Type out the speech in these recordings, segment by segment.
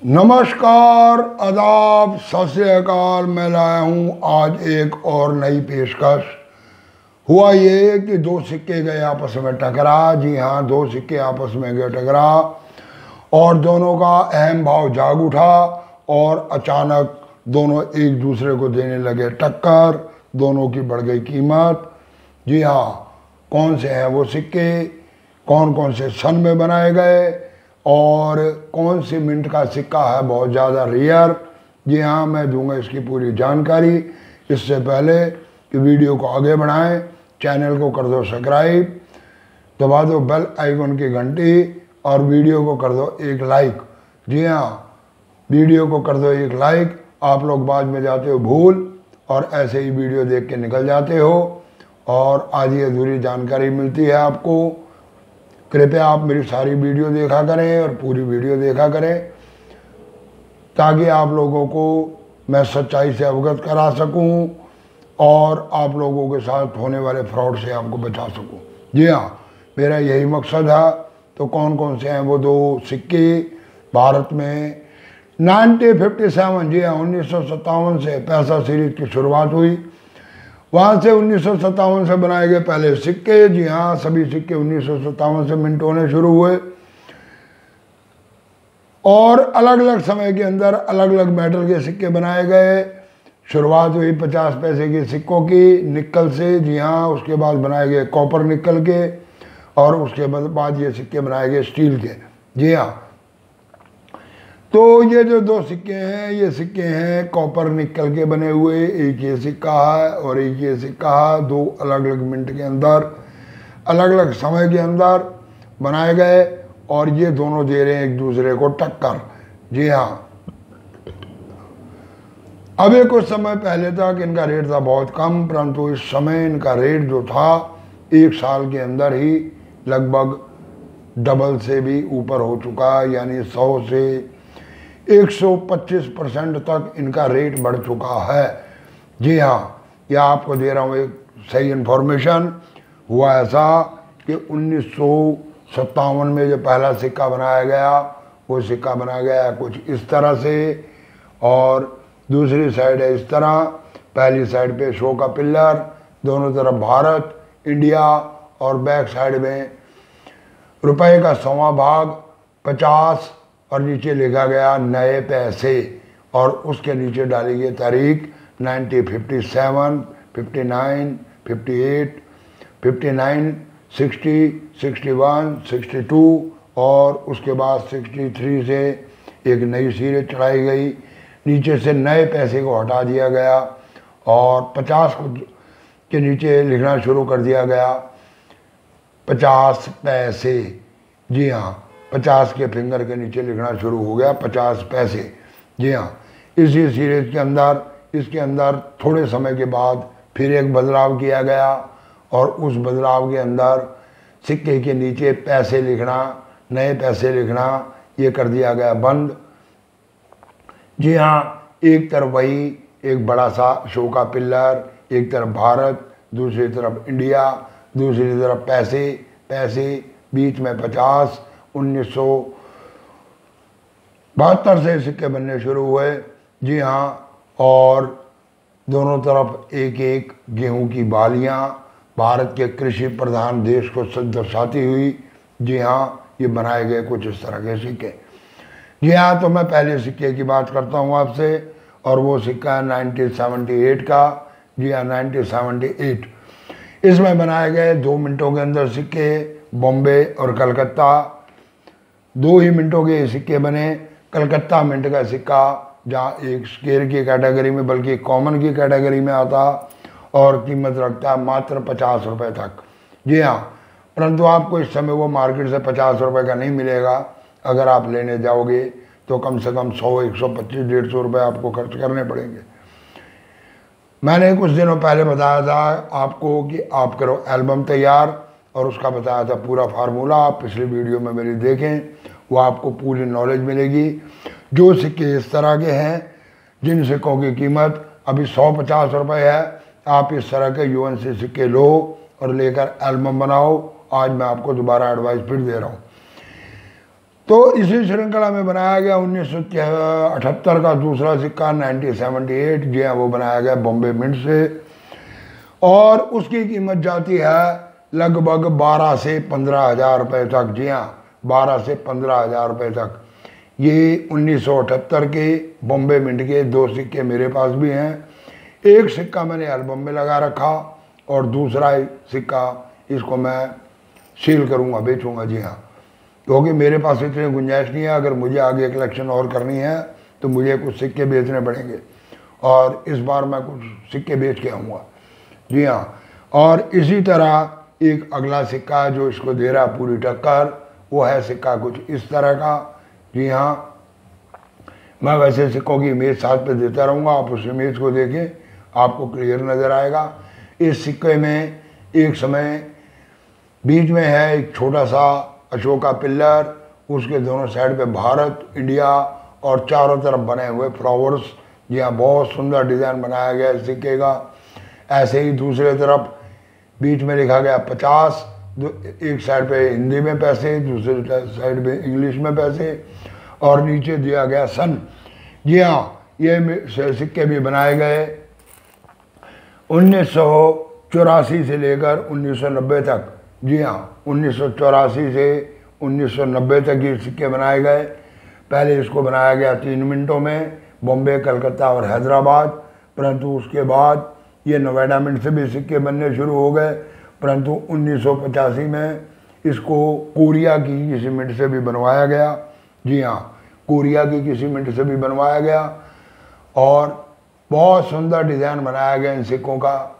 नमस्कार, आदाब, सत श्री अकाल। मैं लाया हूँ आज एक और नई पेशकश। हुआ ये कि दो सिक्के गए आपस में टकरा। जी हाँ, दो सिक्के आपस में गए टकरा और दोनों का अहम भाव जाग उठा और अचानक दोनों एक दूसरे को देने लगे टक्कर। दोनों की बढ़ गई कीमत। जी हाँ, कौन से हैं वो सिक्के, कौन कौन से सन में बनाए गए और कौन सी मिंट का सिक्का है बहुत ज़्यादा रेयर। जी हाँ, मैं दूंगा इसकी पूरी जानकारी। इससे पहले कि वीडियो को आगे बढ़ाएं, चैनल को कर दो सब्सक्राइब, दबा दो बेल आइकन की घंटी और वीडियो को कर दो एक लाइक। जी हाँ, वीडियो को कर दो एक लाइक। आप लोग बाद में जाते हो भूल और ऐसे ही वीडियो देख के निकल जाते हो और आधी अधूरी जानकारी मिलती है आपको। कृपया आप मेरी सारी वीडियो देखा करें और पूरी वीडियो देखा करें ताकि आप लोगों को मैं सच्चाई से अवगत करा सकूं और आप लोगों के साथ होने वाले फ्रॉड से आपको बचा सकूं। जी हाँ, मेरा यही मकसद है। तो कौन कौन से हैं वो दो सिक्के भारत में 1957। जी हाँ, 1957 से पैसा सीरीज की शुरुआत हुई। वहाँ से 1957 से बनाए गए पहले सिक्के। जी हाँ, सभी सिक्के 1957 से मिंट होने शुरू हुए और अलग अलग समय के अंदर अलग अलग मेटल के सिक्के बनाए गए। शुरुआत हुई 50 पैसे के सिक्कों की निकल से। जी हाँ, उसके बाद बनाए गए कॉपर निकल के और उसके बाद ये सिक्के बनाए गए स्टील के। जी हाँ, तो ये जो दो सिक्के हैं ये सिक्के हैं कॉपर निकल के बने हुए। एक ये सिक्का है और एक ये सिक्का है। दो अलग अलग मिनट के अंदर अलग अलग समय के अंदर बनाए गए और ये दोनों दे रहे हैं एक दूसरे को टक्कर। जी हाँ, अभी कुछ समय पहले तक इनका रेट था बहुत कम, परंतु इस समय इनका रेट जो था एक साल के अंदर ही लगभग डबल से भी ऊपर हो चुका है। यानी 100 से 125% तक इनका रेट बढ़ चुका है। जी हाँ, यह आपको दे रहा हूँ एक सही इन्फॉर्मेशन। हुआ ऐसा कि 1957 में जो पहला सिक्का बनाया गया वो सिक्का बनाया गया कुछ इस तरह से और दूसरी साइड है इस तरह। पहली साइड पे शो का पिल्लर, दोनों तरफ भारत, इंडिया और बैक साइड में रुपए का 100वां भाग 50 और नीचे लिखा गया नए पैसे और उसके नीचे डाली गई तारीख 1957, 59, 58, 59, 60, 61, 62 और उसके बाद 63 से एक नई सीरीज चढ़ाई गई। नीचे से नए पैसे को हटा दिया गया और 50 के नीचे लिखना शुरू कर दिया गया 50 पैसे। जी हाँ, 50 के फिंगर के नीचे लिखना शुरू हो गया 50 पैसे। जी हाँ, इसी सीरीज के अंदर इसके अंदर थोड़े समय के बाद फिर एक बदलाव किया गया और उस बदलाव के अंदर सिक्के के नीचे पैसे लिखना, नए पैसे लिखना ये कर दिया गया बंद। जी हाँ, एक तरफ वही एक बड़ा सा शो का पिल्लर, एक तरफ भारत, दूसरी तरफ इंडिया, दूसरी तरफ पैसे पैसे, बीच में 50। 1972 से सिक्के बनने शुरू हुए। जी हाँ, और दोनों तरफ एक एक गेहूं की बालियां भारत के कृषि प्रधान देश को दर्शाती हुई। जी हाँ, ये बनाए गए कुछ इस तरह के सिक्के। जी हाँ, तो मैं पहले सिक्के की बात करता हूँ आपसे और वो सिक्का है 1978 का। जी हाँ, 1978। इसमें बनाए गए 2 मिनटों के अंदर सिक्के बॉम्बे और कलकत्ता। 2 ही मिनटों के सिक्के बने। कलकत्ता मिंट का सिक्का जहाँ एक स्केयर की कैटेगरी में बल्कि कॉमन की कैटेगरी में आता और कीमत रखता है मात्र 50 रुपये तक। जी हाँ, परंतु आपको इस समय वो मार्केट से 50 रुपये का नहीं मिलेगा। अगर आप लेने जाओगे तो कम से कम 100, 125, 150 रुपये आपको खर्च करने पड़ेंगे। मैंने कुछ दिनों पहले बताया था आपको कि आप करो एल्बम तैयार और उसका बताया था पूरा फार्मूला। आप पिछली वीडियो में मेरी देखें, वो आपको पूरी नॉलेज मिलेगी। जो सिक्के इस तरह के हैं जिन सिक्कों की कीमत अभी 150 रुपये है, आप इस तरह के यूएनसी सिक्के लो और लेकर एल्बम बनाओ। आज मैं आपको दोबारा एडवाइस फिर दे रहा हूँ। तो इसी श्रृंखला में बनाया गया 1978 का दूसरा सिक्का 1978, जी हाँ, वो बनाया गया बॉम्बे मिंट से, और उसकी कीमत जाती है लगभग 12 से 15 हज़ार रुपये तक। जी हाँ, 12 से 15 हज़ार रुपये तक। ये 1978 के बॉम्बे मिंट के 2 सिक्के मेरे पास भी हैं। एक सिक्का मैंने एल्बम में लगा रखा और दूसरा सिक्का इसको मैं सील करूँगा, बेचूँगा। जी हाँ, क्योंकि मेरे पास इतनी गुंजाइश नहीं है। अगर मुझे आगे कलेक्शन और करनी है तो मुझे कुछ सिक्के बेचने पड़ेंगे, और इस बार मैं कुछ सिक्के बेच के आऊँगा। जी हाँ, और इसी तरह एक अगला सिक्का जो इसको दे रहा है पूरी टक्कर, वो है सिक्का कुछ इस तरह का। जी हाँ, मैं वैसे सिक्कों की इमेज साथ पे देता रहूँगा, आप उस इमेज को देखें, आपको क्लियर नज़र आएगा। इस सिक्के में एक समय बीच में है एक छोटा सा अशोक का पिल्लर, उसके दोनों साइड पे भारत, इंडिया, और चारों तरफ बने हुए फ्लावर्स। जी हाँ, बहुत सुंदर डिज़ाइन बनाया गया है सिक्के का। ऐसे ही दूसरे तरफ बीच में लिखा गया 50, एक साइड पे हिंदी में पैसे, दूसरे साइड पे इंग्लिश में पैसे, और नीचे दिया गया सन। जी हाँ, ये सिक्के भी बनाए गए 1984 से लेकर 1990 तक। जी हाँ, 1984 से 1990 तक ये सिक्के बनाए गए। पहले इसको बनाया गया 3 मिनटों में, बॉम्बे, कलकत्ता और हैदराबाद, परंतु उसके बाद ये नोएडा मिंट से भी सिक्के बनने शुरू हो गए। परंतु 1985 में इसको कोरिया की किसी मिंट से भी बनवाया गया। जी हाँ, कोरिया की किसी मिंट से भी बनवाया गया, और बहुत सुंदर डिज़ाइन बनाया गया इन सिक्कों का,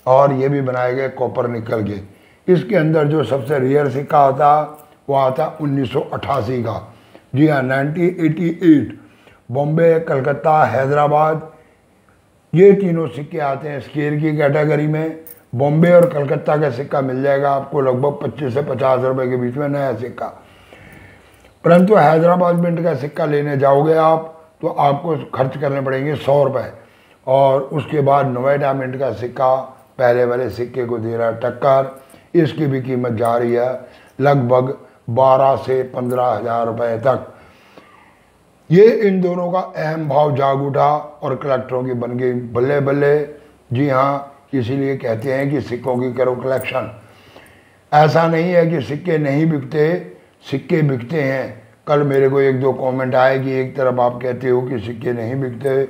और ये भी बनाए गए कॉपर निकल के। इसके अंदर जो सबसे रेयर सिक्का आता वो आता 1988 का। जी हाँ, 1988, बॉम्बे, कलकत्ता, हैदराबाद, ये तीनों सिक्के आते हैं स्केल की कैटेगरी में। बॉम्बे और कलकत्ता का सिक्का मिल जाएगा आपको लगभग 25 से 50 रुपए के बीच में, नया सिक्का। परंतु हैदराबाद मिंट का सिक्का लेने जाओगे आप तो आपको खर्च करने पड़ेंगे 100 रुपये, और उसके बाद नोएडा मिंट का सिक्का पहले वाले सिक्के को दे रहा है टक्कर। इसकी भी कीमत जा रही है लगभग 12 से 15 हज़ार रुपये तक। ये इन दोनों का अहम भाव जाग उठा और कलेक्टरों की बन गई बल्ले बल्ले। जी हाँ, इसीलिए कहते हैं कि सिक्कों की करो कलेक्शन। ऐसा नहीं है कि सिक्के नहीं बिकते, सिक्के बिकते हैं। कल मेरे को 1-2 कमेंट आए कि एक तरफ आप कहते हो कि सिक्के नहीं बिकते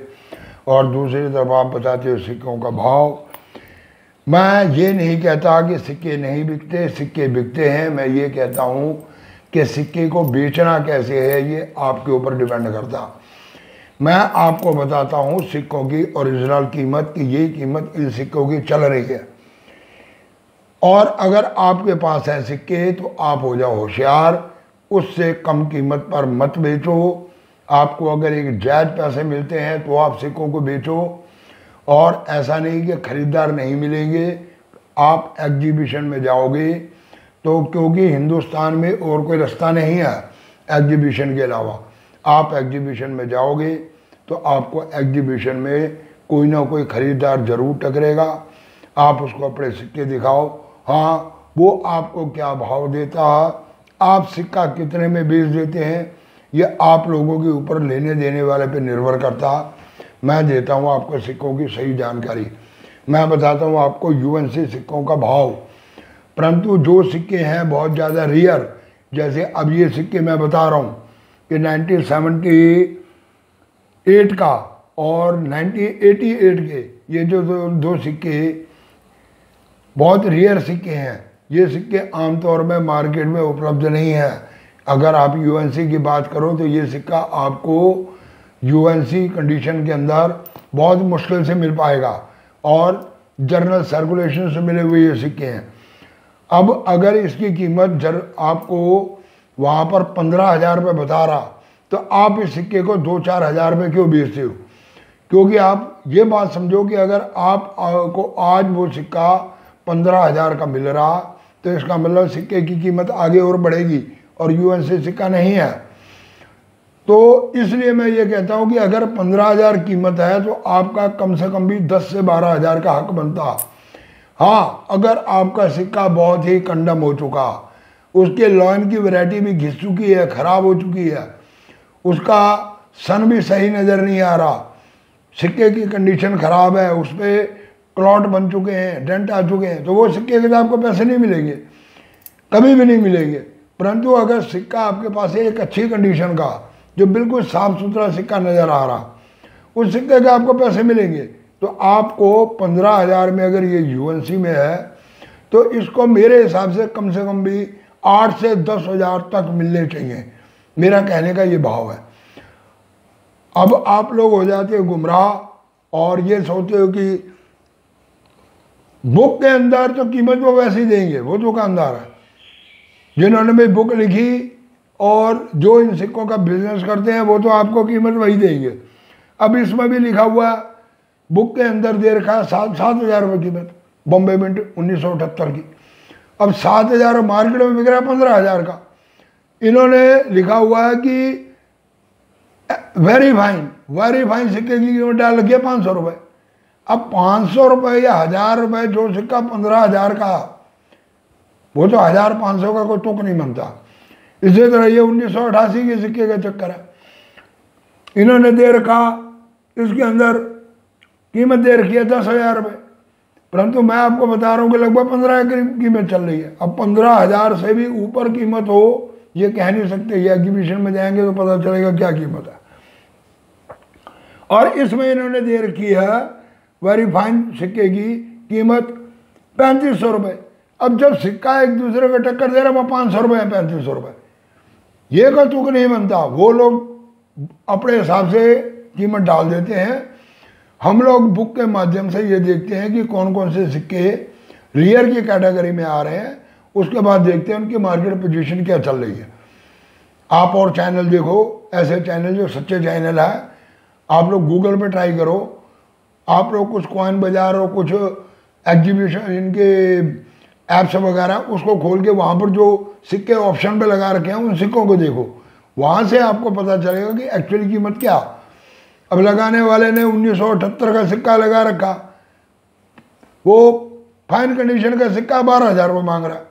और दूसरी तरफ आप बताते हो सिक्कों का भाव। मैं ये नहीं कहता कि सिक्के नहीं बिकते, सिक्के बिकते हैं। मैं ये कहता हूँ कि सिक्के को बेचना कैसे है ये आपके ऊपर डिपेंड करता। मैं आपको बताता हूँ सिक्कों की ओरिजिनल कीमत, कि ये कीमत इन सिक्कों की चल रही है, और अगर आपके पास है सिक्के तो आप हो जाओ होशियार, उससे कम कीमत पर मत बेचो। आपको अगर एक जायज़ पैसे मिलते हैं तो आप सिक्कों को बेचो, और ऐसा नहीं कि ख़रीदार नहीं मिलेंगे। आप एग्जीबिशन में जाओगे तो, क्योंकि हिंदुस्तान में और कोई रास्ता नहीं है एग्जीबिशन के अलावा, आप एग्जीबिशन में जाओगे तो आपको एग्जीबिशन में कोई ना कोई ख़रीदार ज़रूर टकरेगा। आप उसको अपने सिक्के दिखाओ, हाँ वो आपको क्या भाव देता है, आप सिक्का कितने में बेच देते हैं, ये आप लोगों के ऊपर लेने देने वाले पे निर्भर करता है। मैं देता हूँ आपको सिक्कों की सही जानकारी, मैं बताता हूँ आपको यूएनसी सिक्कों का भाव। परंतु जो सिक्के हैं बहुत ज़्यादा रेयर, जैसे अब ये सिक्के मैं बता रहा हूँ कि 1978 का और 1988 के, ये जो दो सिक्के बहुत रेयर सिक्के हैं। ये सिक्के आमतौर में मार्केट में उपलब्ध नहीं है। अगर आप यूएनसी की बात करो तो ये सिक्का आपको यूएनसी कंडीशन के अंदर बहुत मुश्किल से मिल पाएगा, और जर्नल सर्कुलेशन से मिले हुए ये सिक्के हैं। अब अगर इसकी कीमत आपको वहाँ पर 15,000 रुपये बता रहा, तो आप इस सिक्के को 2-4 हज़ार रुपये क्यों बेचते हो? क्योंकि आप ये बात समझो कि अगर आपको आज वो सिक्का 15,000 का मिल रहा तो इसका मतलब सिक्के की कीमत आगे और बढ़ेगी, और यूएनसी सिक्का नहीं है। तो इसलिए मैं ये कहता हूँ कि अगर 15,000 कीमत है तो आपका कम से कम भी 10 से 12 हज़ार का हक बनता। हाँ, अगर आपका सिक्का बहुत ही कंडम हो चुका, उसके लॉइन की वैरायटी भी घिस चुकी है, ख़राब हो चुकी है, उसका सन भी सही नज़र नहीं आ रहा, सिक्के की कंडीशन ख़राब है, उस पर क्लॉट बन चुके हैं, डेंट आ चुके हैं, तो वो सिक्के के तो आपको पैसे नहीं मिलेंगे, कभी भी नहीं मिलेंगे। परंतु अगर सिक्का आपके पास है एक अच्छी कंडीशन का, जो बिल्कुल साफ़ सुथरा सिक्का नज़र आ रहा, उस सिक्के के आपको पैसे मिलेंगे। तो आपको 15,000 में अगर ये यूएनसी में है तो इसको मेरे हिसाब से कम भी 8 से 10,000 तक मिलने चाहिए, मेरा कहने का ये भाव है। अब आप लोग हो जाते हो गुमराह और ये सोचते हो कि बुक के अंदर तो कीमत वो वैसे ही देंगे, वो दुकानदार है जिन्होंने भी बुक लिखी और जो इन सिक्कों का बिजनेस करते हैं वो तो आपको कीमत वही देंगे। अब इसमें भी लिखा हुआ बुक के अंदर दे रखा है 7,000 रुपये कीमत, बॉम्बे मिंट 1978 की। अब 7,000 मार्केट में बिक रहा है 15,000 का। इन्होंने लिखा हुआ है कि वेरी फाइन सिक्के की कीमत डाल रखी है 500 रुपये। अब 500 रुपये या 1,000 रुपये जो सिक्का 15,000 का, वो तो 1,500 का कोई तुक नहीं बनता। इसी तरह ये 1988 के सिक्के का चक्कर है, इन्होंने दे रखा, इसके अंदर कीमत दे रखी है 10,000 रुपये, परंतु मैं आपको बता रहा हूँ कि लगभग 15 की कीमत चल रही है। अब 15,000 से भी ऊपर कीमत हो ये कह नहीं सकते, ये एग्जीबिशन में जाएंगे तो पता चलेगा क्या कीमत है। और इसमें इन्होंने दे रखी है वेरी फाइन सिक्के की कीमत 3500 रुपये। अब जब सिक्का एक दूसरे को टक्कर दे रहा है वो 500 रुपये है, 3500 रुपये, ये का तुक नहीं बनता। वो लोग अपने हिसाब से कीमत डाल देते हैं। हम लोग बुक के माध्यम से ये देखते हैं कि कौन कौन से सिक्के रियर की कैटेगरी में आ रहे हैं, उसके बाद देखते हैं उनकी मार्केट पोजीशन क्या चल रही है। आप और चैनल देखो, ऐसे चैनल जो सच्चे चैनल है, आप लोग गूगल पे ट्राई करो, आप लोग कुछ कॉइन बाजार और कुछ एग्जीबिशन इनके ऐप्स वगैरह उसको खोल के वहाँ पर जो सिक्के ऑप्शन पे लगा रखे हैं उन सिक्कों को देखो, वहाँ से आपको पता चलेगा कि एक्चुअली कीमत क्या। अब लगाने वाले ने 1978 का सिक्का लगा रखा, वो फाइन कंडीशन का सिक्का 12,000 रुपये मांग रहा है।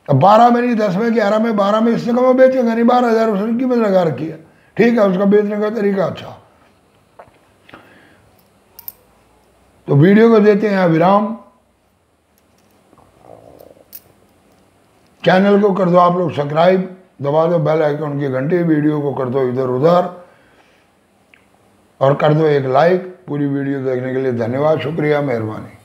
अब 12 में नहीं, 10 में, 11 में, 12 में, इससे कम बेचेगा नहीं, 12,000 उसने कीमत लगा रखी है। ठीक है, उसका बेचने का तरीका अच्छा। तो वीडियो को देते हैं विराम। चैनल को कर दो आप लोग सब्सक्राइब, दबा दो बेल आइकन की घंटी, वीडियो को कर दो इधर उधर और कर दो एक लाइक। पूरी वीडियो देखने के लिए धन्यवाद, शुक्रिया, मेहरबानी।